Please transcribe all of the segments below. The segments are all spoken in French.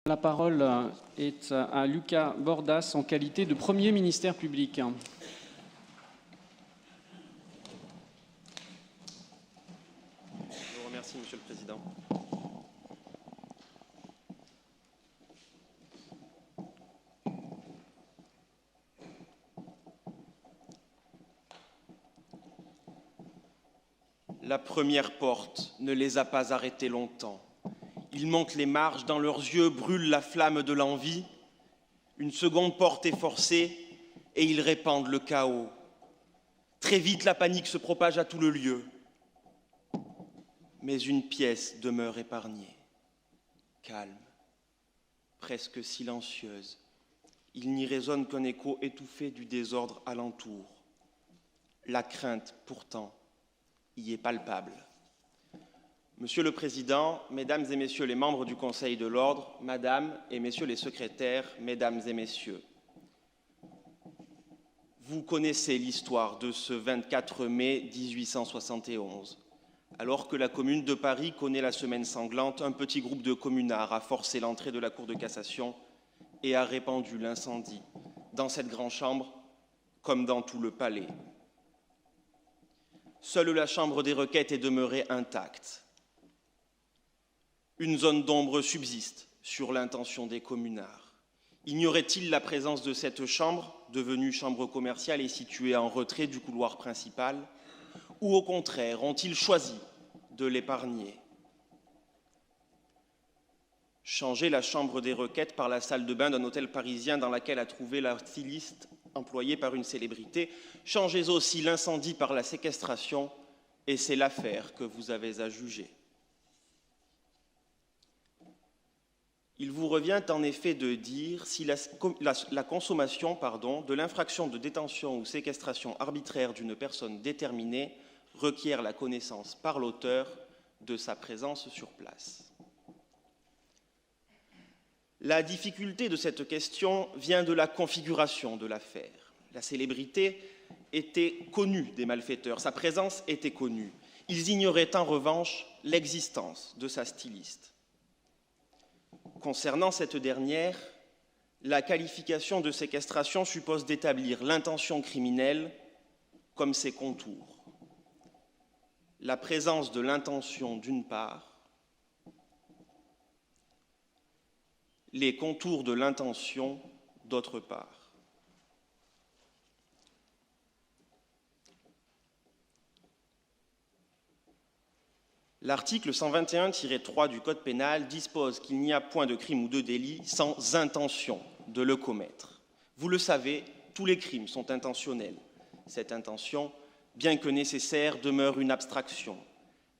La parole est à Lucas Bordas en qualité de Premier ministère public. Je vous remercie, Monsieur le Président. La première porte ne les a pas arrêtés longtemps. Ils montent les marches, dans leurs yeux brûle la flamme de l'envie. Une seconde porte est forcée et ils répandent le chaos. Très vite, la panique se propage à tout le lieu. Mais une pièce demeure épargnée, calme, presque silencieuse. Il n'y résonne qu'un écho étouffé du désordre alentour. La crainte, pourtant, y est palpable. Monsieur le Président, Mesdames et Messieurs les membres du Conseil de l'Ordre, Madame et Messieurs les secrétaires, Mesdames et Messieurs, vous connaissez l'histoire de ce 24 mai 1871. Alors que la Commune de Paris connaît la semaine sanglante, un petit groupe de communards a forcé l'entrée de la Cour de cassation et a répandu l'incendie dans cette grande chambre comme dans tout le palais. Seule la chambre des requêtes est demeurée intacte. Une zone d'ombre subsiste sur l'intention des communards. Ignoraient-ils la présence de cette chambre, devenue chambre commerciale et située en retrait du couloir principal, ou au contraire, ont-ils choisi de l'épargner? Changer la chambre des requêtes par la salle de bain d'un hôtel parisien dans laquelle a trouvé la styliste employée par une célébrité, changez aussi l'incendie par la séquestration, et c'est l'affaire que vous avez à juger. Il vous revient en effet de dire si la consommation de l'infraction de détention ou séquestration arbitraire d'une personne déterminée requiert la connaissance par l'auteur de sa présence sur place. La difficulté de cette question vient de la configuration de l'affaire. La célébrité était connue des malfaiteurs, sa présence était connue. Ils ignoraient en revanche l'existence de sa styliste. Concernant cette dernière, la qualification de séquestration suppose d'établir l'intention criminelle comme ses contours. La présence de l'intention d'une part, les contours de l'intention d'autre part. L'article 121-3 du Code pénal dispose qu'il n'y a point de crime ou de délit sans intention de le commettre. Vous le savez, tous les crimes sont intentionnels. Cette intention, bien que nécessaire, demeure une abstraction.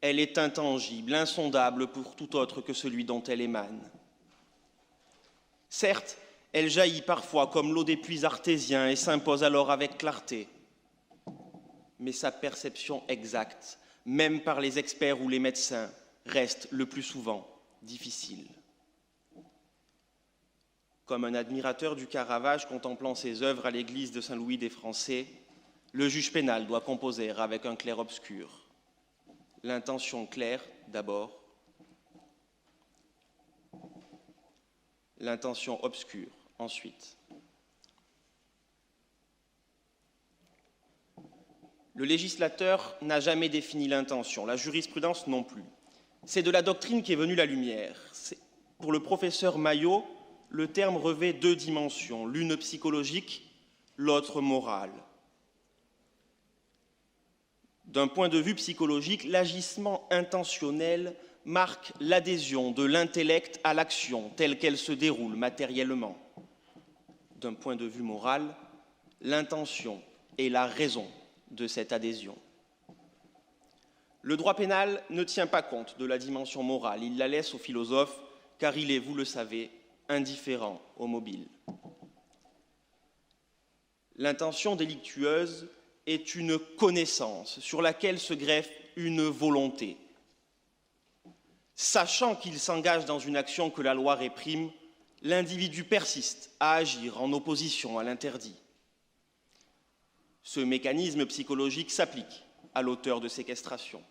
Elle est intangible, insondable pour tout autre que celui dont elle émane. Certes, elle jaillit parfois comme l'eau des puits artésiens et s'impose alors avec clarté. Mais sa perception exacte, même par les experts ou les médecins, reste le plus souvent difficile. Comme un admirateur du Caravage contemplant ses œuvres à l'église de Saint-Louis des Français, le juge pénal doit composer avec un clair-obscur. L'intention claire d'abord, l'intention obscure ensuite. Le législateur n'a jamais défini l'intention, la jurisprudence non plus. C'est de la doctrine qu'est venue la lumière. Pour le professeur Maillot, le terme revêt deux dimensions, l'une psychologique, l'autre morale. D'un point de vue psychologique, l'agissement intentionnel marque l'adhésion de l'intellect à l'action telle qu'elle se déroule matériellement. D'un point de vue moral, l'intention est la raison de cette adhésion. Le droit pénal ne tient pas compte de la dimension morale, il la laisse aux philosophes, car il est, vous le savez, indifférent aux mobiles. L'intention délictueuse est une connaissance sur laquelle se greffe une volonté. Sachant qu'il s'engage dans une action que la loi réprime, l'individu persiste à agir en opposition à l'interdit. Ce mécanisme psychologique s'applique à l'auteur de séquestration.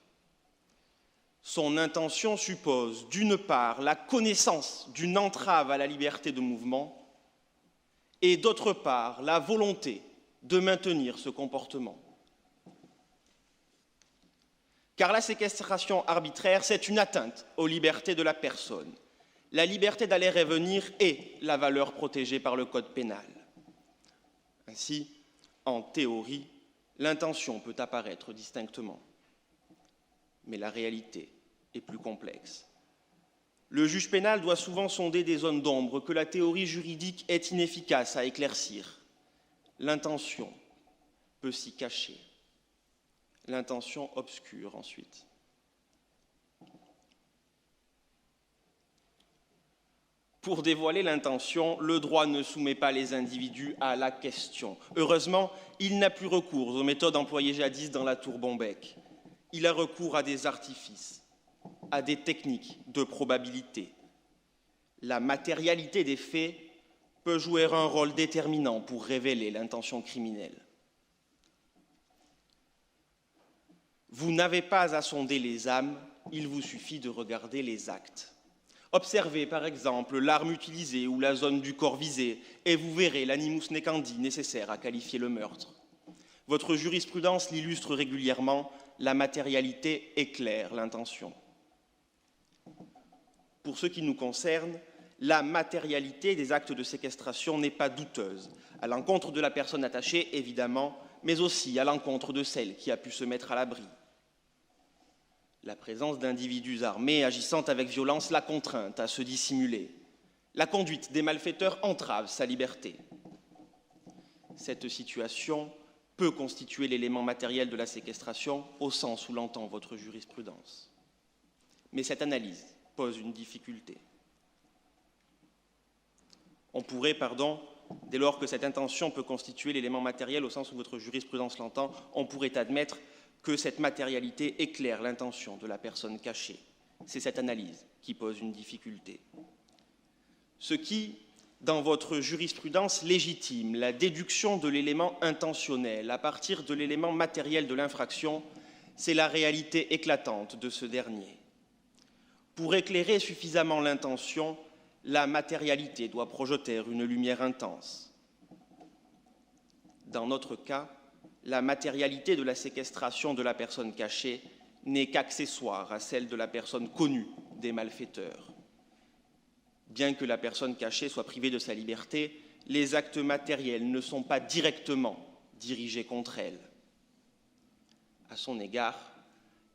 Son intention suppose, d'une part, la connaissance d'une entrave à la liberté de mouvement et, d'autre part, la volonté de maintenir ce comportement. Car la séquestration arbitraire, c'est une atteinte aux libertés de la personne. La liberté d'aller et venir est la valeur protégée par le Code pénal. Ainsi, en théorie, l'intention peut apparaître distinctement. Mais la réalité est plus complexe. Le juge pénal doit souvent sonder des zones d'ombre que la théorie juridique est inefficace à éclaircir. L'intention peut s'y cacher. L'intention obscure ensuite. Pour dévoiler l'intention, le droit ne soumet pas les individus à la question. Heureusement, il n'a plus recours aux méthodes employées jadis dans la tour Bombec. Il a recours à des artifices, à des techniques de probabilité. La matérialité des faits peut jouer un rôle déterminant pour révéler l'intention criminelle. Vous n'avez pas à sonder les âmes, il vous suffit de regarder les actes. Observez par exemple l'arme utilisée ou la zone du corps visé et vous verrez l'animus necandi nécessaire à qualifier le meurtre. Votre jurisprudence l'illustre régulièrement, la matérialité éclaire l'intention. Pour ce qui nous concerne, la matérialité des actes de séquestration n'est pas douteuse, à l'encontre de la personne attachée évidemment, mais aussi à l'encontre de celle qui a pu se mettre à l'abri. La présence d'individus armés agissant avec violence la contrainte à se dissimuler. La conduite des malfaiteurs entrave sa liberté. Cette situation peut constituer l'élément matériel de la séquestration au sens où l'entend votre jurisprudence. Mais cette analyse pose une difficulté. On pourrait, dès lors que cette intention peut constituer l'élément matériel au sens où votre jurisprudence l'entend, on pourrait admettre que cette matérialité éclaire l'intention de la personne cachée. C'est cette analyse qui pose une difficulté. Ce qui, dans votre jurisprudence, légitime la déduction de l'élément intentionnel à partir de l'élément matériel de l'infraction, c'est la réalité éclatante de ce dernier. Pour éclairer suffisamment l'intention, la matérialité doit projeter une lumière intense. Dans notre cas, la matérialité de la séquestration de la personne cachée n'est qu'accessoire à celle de la personne connue des malfaiteurs. Bien que la personne cachée soit privée de sa liberté, les actes matériels ne sont pas directement dirigés contre elle. À son égard,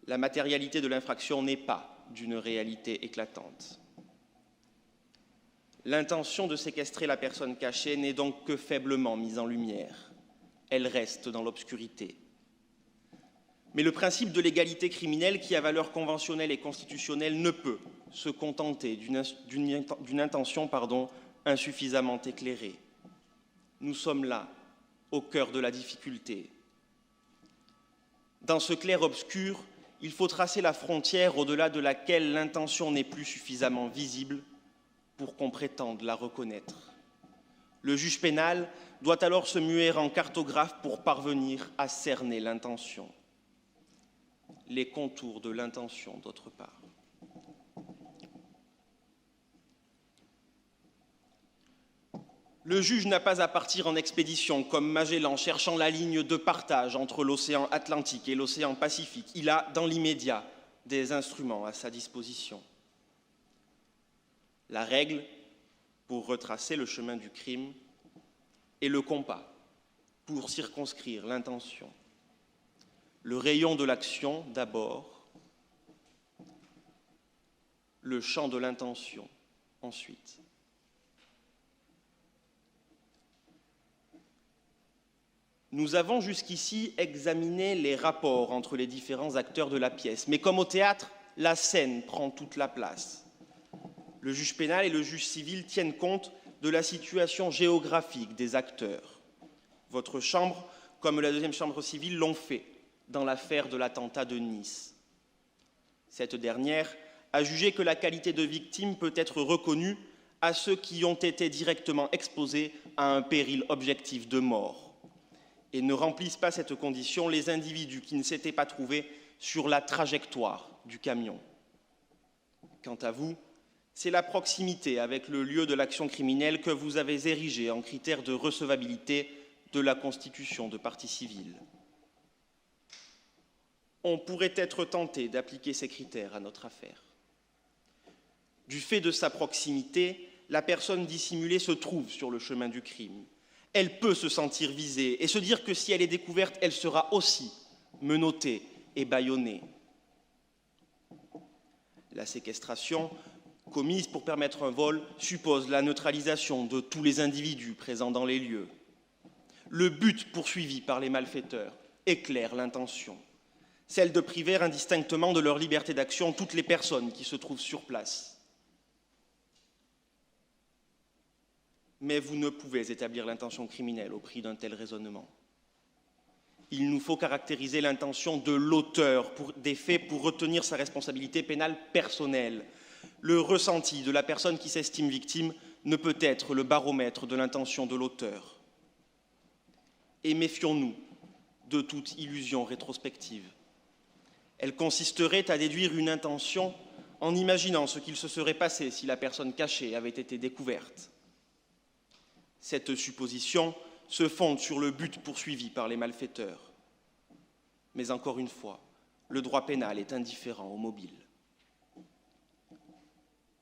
la matérialité de l'infraction n'est pas d'une réalité éclatante. L'intention de séquestrer la personne cachée n'est donc que faiblement mise en lumière. Elle reste dans l'obscurité. Mais le principe de l'égalité criminelle, qui a valeur conventionnelle et constitutionnelle, ne peut se contenter d'une intention insuffisamment éclairée. Nous sommes là, au cœur de la difficulté. Dans ce clair-obscur, il faut tracer la frontière au-delà de laquelle l'intention n'est plus suffisamment visible pour qu'on prétende la reconnaître. Le juge pénal doit alors se muer en cartographe pour parvenir à cerner l'intention. Les contours de l'intention, d'autre part. Le juge n'a pas à partir en expédition comme Magellan cherchant la ligne de partage entre l'océan Atlantique et l'océan Pacifique. Il a, dans l'immédiat, des instruments à sa disposition. La règle, pour retracer le chemin du crime, et le compas, pour circonscrire l'intention. Le rayon de l'action, d'abord, le champ de l'intention, ensuite. Nous avons jusqu'ici examiné les rapports entre les différents acteurs de la pièce, mais comme au théâtre, la scène prend toute la place. Le juge pénal et le juge civil tiennent compte de la situation géographique des acteurs. Votre chambre, comme la deuxième chambre civile, l'ont fait dans l'affaire de l'attentat de Nice. Cette dernière a jugé que la qualité de victime peut être reconnue à ceux qui ont été directement exposés à un péril objectif de mort et ne remplissent pas cette condition les individus qui ne s'étaient pas trouvés sur la trajectoire du camion. Quant à vous, c'est la proximité avec le lieu de l'action criminelle que vous avez érigé en critère de recevabilité de la constitution de partie civile. On pourrait être tenté d'appliquer ces critères à notre affaire. Du fait de sa proximité, la personne dissimulée se trouve sur le chemin du crime. Elle peut se sentir visée et se dire que si elle est découverte, elle sera aussi menottée et bâillonnée. La séquestration, commise pour permettre un vol, suppose la neutralisation de tous les individus présents dans les lieux. Le but poursuivi par les malfaiteurs éclaire l'intention, celle de priver indistinctement de leur liberté d'action toutes les personnes qui se trouvent sur place. Mais vous ne pouvez établir l'intention criminelle au prix d'un tel raisonnement. Il nous faut caractériser l'intention de l'auteur des faits pour retenir sa responsabilité pénale personnelle. Le ressenti de la personne qui s'estime victime ne peut être le baromètre de l'intention de l'auteur. Et méfions-nous de toute illusion rétrospective. Elle consisterait à déduire une intention en imaginant ce qu'il se serait passé si la personne cachée avait été découverte. Cette supposition se fonde sur le but poursuivi par les malfaiteurs. Mais encore une fois, le droit pénal est indifférent au mobile.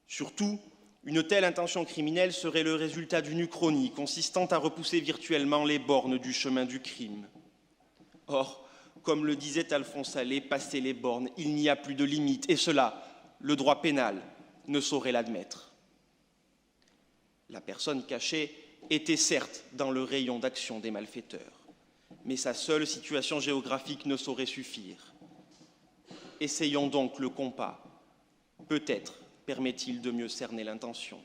Surtout, une telle intention criminelle serait le résultat d'une uchronie consistant à repousser virtuellement les bornes du chemin du crime. Or, comme le disait Alphonse Allais, passer les bornes, il n'y a plus de limite, et cela, le droit pénal ne saurait l'admettre. La personne cachée était certes dans le rayon d'action des malfaiteurs, mais sa seule situation géographique ne saurait suffire. Essayons donc le compas. Peut-être permet-il de mieux cerner l'intention.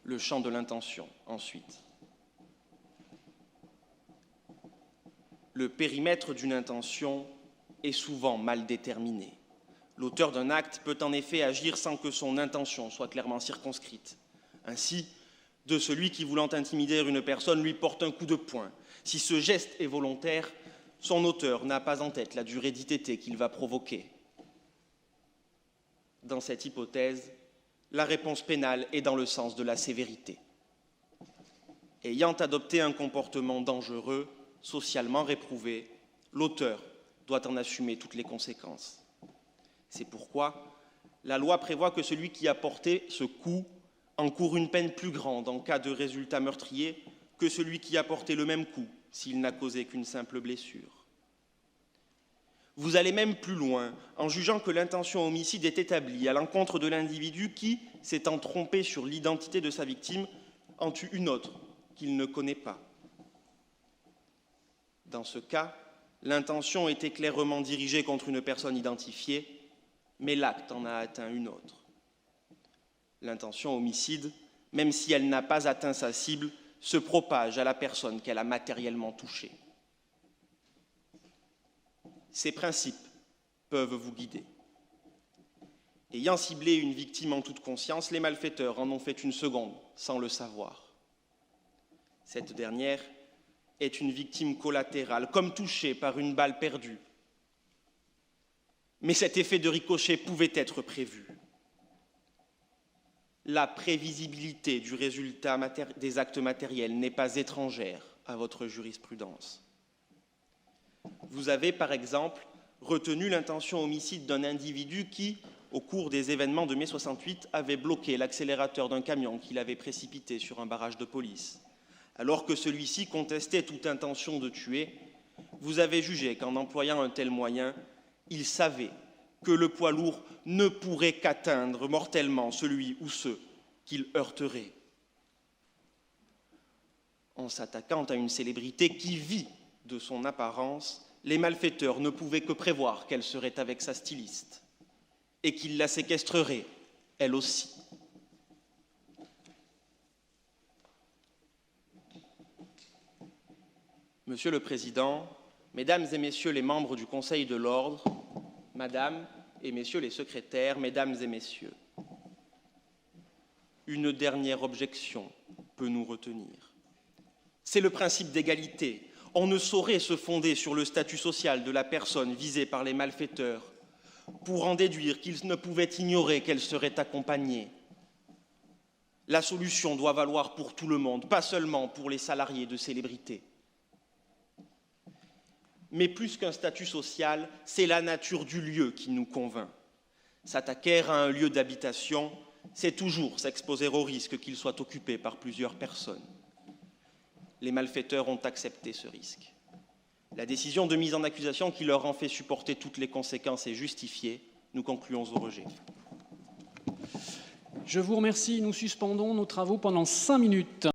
Le champ de l'intention, ensuite. Le périmètre d'une intention est souvent mal déterminé. L'auteur d'un acte peut en effet agir sans que son intention soit clairement circonscrite. Ainsi, de celui qui, voulant intimider une personne, lui porte un coup de poing. Si ce geste est volontaire, son auteur n'a pas en tête la durée d'ITT qu'il va provoquer. Dans cette hypothèse, la réponse pénale est dans le sens de la sévérité. Ayant adopté un comportement dangereux, socialement réprouvé, l'auteur doit en assumer toutes les conséquences. C'est pourquoi la loi prévoit que celui qui a porté ce coup encourt une peine plus grande en cas de résultat meurtrier que celui qui a porté le même coup s'il n'a causé qu'une simple blessure. Vous allez même plus loin en jugeant que l'intention homicide est établie à l'encontre de l'individu qui, s'étant trompé sur l'identité de sa victime, en tue une autre qu'il ne connaît pas. Dans ce cas, l'intention était clairement dirigée contre une personne identifiée, mais l'acte en a atteint une autre. L'intention homicide, même si elle n'a pas atteint sa cible, se propage à la personne qu'elle a matériellement touchée. Ces principes peuvent vous guider. Ayant ciblé une victime en toute conscience, les malfaiteurs en ont fait une seconde, sans le savoir. Cette dernière est une victime collatérale, comme touchée par une balle perdue. Mais cet effet de ricochet pouvait être prévu. La prévisibilité du résultat des actes matériels n'est pas étrangère à votre jurisprudence. Vous avez, par exemple, retenu l'intention homicide d'un individu qui, au cours des événements de mai 68, avait bloqué l'accélérateur d'un camion qu'il avait précipité sur un barrage de police. Alors que celui-ci contestait toute intention de tuer, vous avez jugé qu'en employant un tel moyen, il savait que le poids lourd ne pourrait qu'atteindre mortellement celui ou ceux qu'il heurterait. En s'attaquant à une célébrité qui vit de son apparence, les malfaiteurs ne pouvaient que prévoir qu'elle serait avec sa styliste et qu'ils la séquestreraient, elle aussi. Monsieur le Président, Mesdames et Messieurs les membres du Conseil de l'Ordre, Madame et Messieurs les secrétaires, Mesdames et Messieurs, une dernière objection peut nous retenir. C'est le principe d'égalité. On ne saurait se fonder sur le statut social de la personne visée par les malfaiteurs pour en déduire qu'ils ne pouvaient ignorer qu'elle serait accompagnée. La solution doit valoir pour tout le monde, pas seulement pour les salariés de célébrités. Mais plus qu'un statut social, c'est la nature du lieu qui nous convainc. S'attaquer à un lieu d'habitation, c'est toujours s'exposer au risque qu'il soit occupé par plusieurs personnes. Les malfaiteurs ont accepté ce risque. La décision de mise en accusation qui leur en fait supporter toutes les conséquences est justifiée. Nous concluons au rejet. Je vous remercie. Nous suspendons nos travaux pendant 5 minutes.